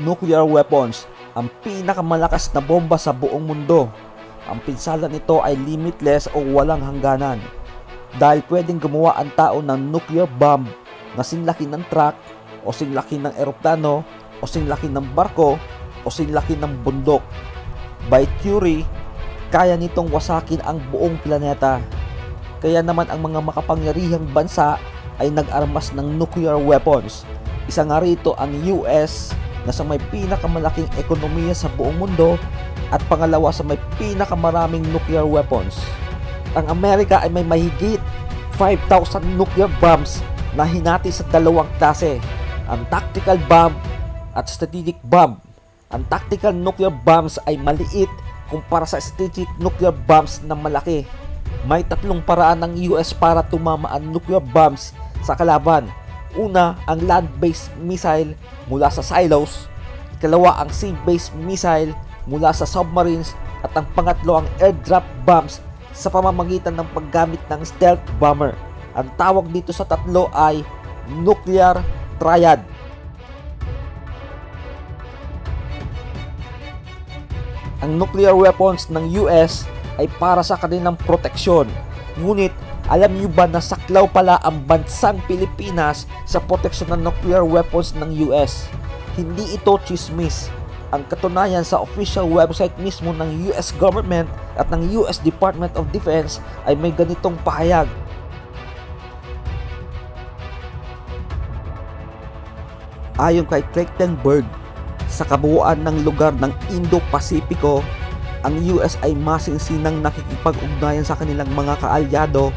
nuclear weapons, ang pinakamalakas na bomba sa buong mundo. Ang pinsala nito ay limitless o walang hangganan. Dahil pwedeng gumawa ang tao ng nuclear bomb na sinlaki ng truck, o sinlaki ng eroplano, o sinlaki ng barko, o sinlaki ng bundok. By theory, kaya nitong wasakin ang buong planeta. Kaya naman ang mga makapangyarihang bansa ay nag-armas ng nuclear weapons. Isa nga rito ang US na sa may pinakamalaking ekonomiya sa buong mundo at pangalawa sa may pinakamaraming nuclear weapons. Ang Amerika ay may mahigit 5,000 nuclear bombs na hinati sa dalawang klase, ang tactical bomb at strategic bomb. Ang tactical nuclear bombs ay maliit kumpara sa strategic nuclear bombs na malaki. May tatlong paraan ng US para tumama ang nuclear bombs sa kalaban. Una, ang land-based missile mula sa silos. Ikalawa, ang sea-based missile mula sa submarines. At ang pangatlo, ang airdrop bombs sa pamamagitan ng paggamit ng stealth bomber. Ang tawag dito sa tatlo ay nuclear triad. Ang nuclear weapons ng US ay para sa kanilang proteksyon. Ngunit, alam niyo ba na saklaw pala ang bansang Pilipinas sa proteksyon ng nuclear weapons ng US? Hindi ito chismis. Ang katunayan sa official website mismo ng US government at ng US Department of Defense ay may ganitong pahayag. Ayon kay Trachtenberg, sa kabuuan ng lugar ng Indo-Pasipiko, ang US ay masinsinang nakikipag-ugnayan sa kanilang mga kaalyado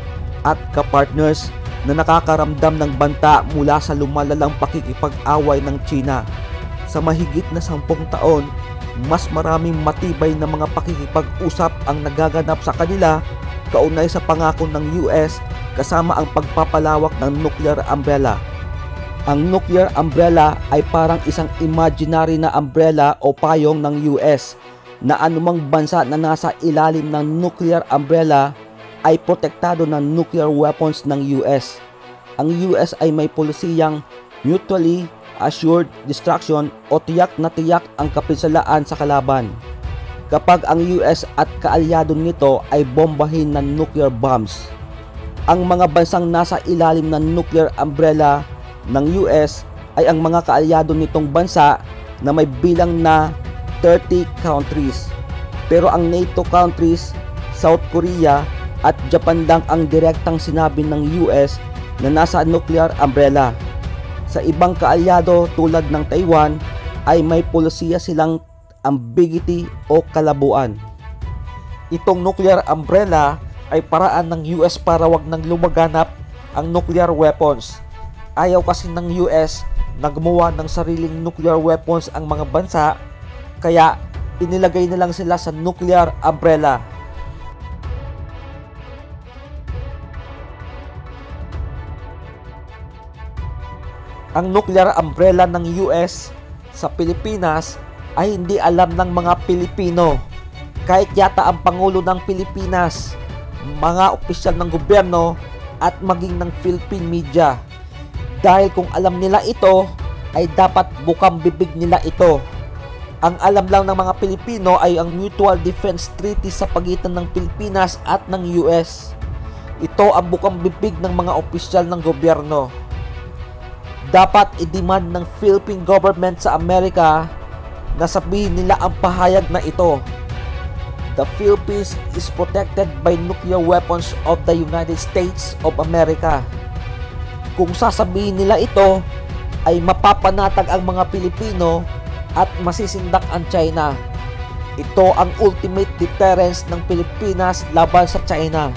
at kapartners na nakakaramdam ng banta mula sa lumalalang pakikipag-away ng China. Sa mahigit na 10 taon, mas maraming matibay na mga pakikipag-usap ang nagaganap sa kanila kaunay sa pangako ng US kasama ang pagpapalawak ng nuclear umbrella. Ang nuclear umbrella ay parang isang imaginary na umbrella o payong ng US na anumang bansa na nasa ilalim ng nuclear umbrella ay protektado ng nuclear weapons ng US. Ang US ay may polisiyang mutually assured destruction o tiyak na tiyak ang kapisalaan sa kalaban. Kapag ang US at kaalyado nito ay bombahin ng nuclear bombs, ang mga bansang nasa ilalim ng nuclear umbrella ng US ay ang mga kaalyado nitong bansa na may bilang na 30 countries. Pero ang NATO countries, South Korea at Japan lang ang direktang sinabi ng US na nasa nuclear umbrella. Sa ibang kaalyado tulad ng Taiwan ay may polisiya silang ambiguity o kalabuan. Itong nuclear umbrella ay paraan ng US para wag nang lumaganap ang nuclear weapons. Ayaw kasi ng US na gumawa ng sariling nuclear weapons ang mga bansa, kaya inilagay na lang sila sa nuclear umbrella. Ang nuclear umbrella ng US sa Pilipinas ay hindi alam ng mga Pilipino. Kahit yata ang Pangulo ng Pilipinas, mga opisyal ng gobyerno at maging ng Philippine media. Dahil kung alam nila ito, ay dapat bukang bibig nila ito. Ang alam lang ng mga Pilipino ay ang Mutual Defense Treaty sa pagitan ng Pilipinas at ng US. Ito ang bukang bibig ng mga opisyal ng gobyerno. Dapat i-demand ng Philippine government sa Amerika na sabihin nila ang pahayag na ito. The Philippines is protected by nuclear weapons of the United States of America. Kung sasabihin nila ito, ay mapapanatag ang mga Pilipino at masisindak ang China. Ito ang ultimate deterrence ng Pilipinas laban sa China.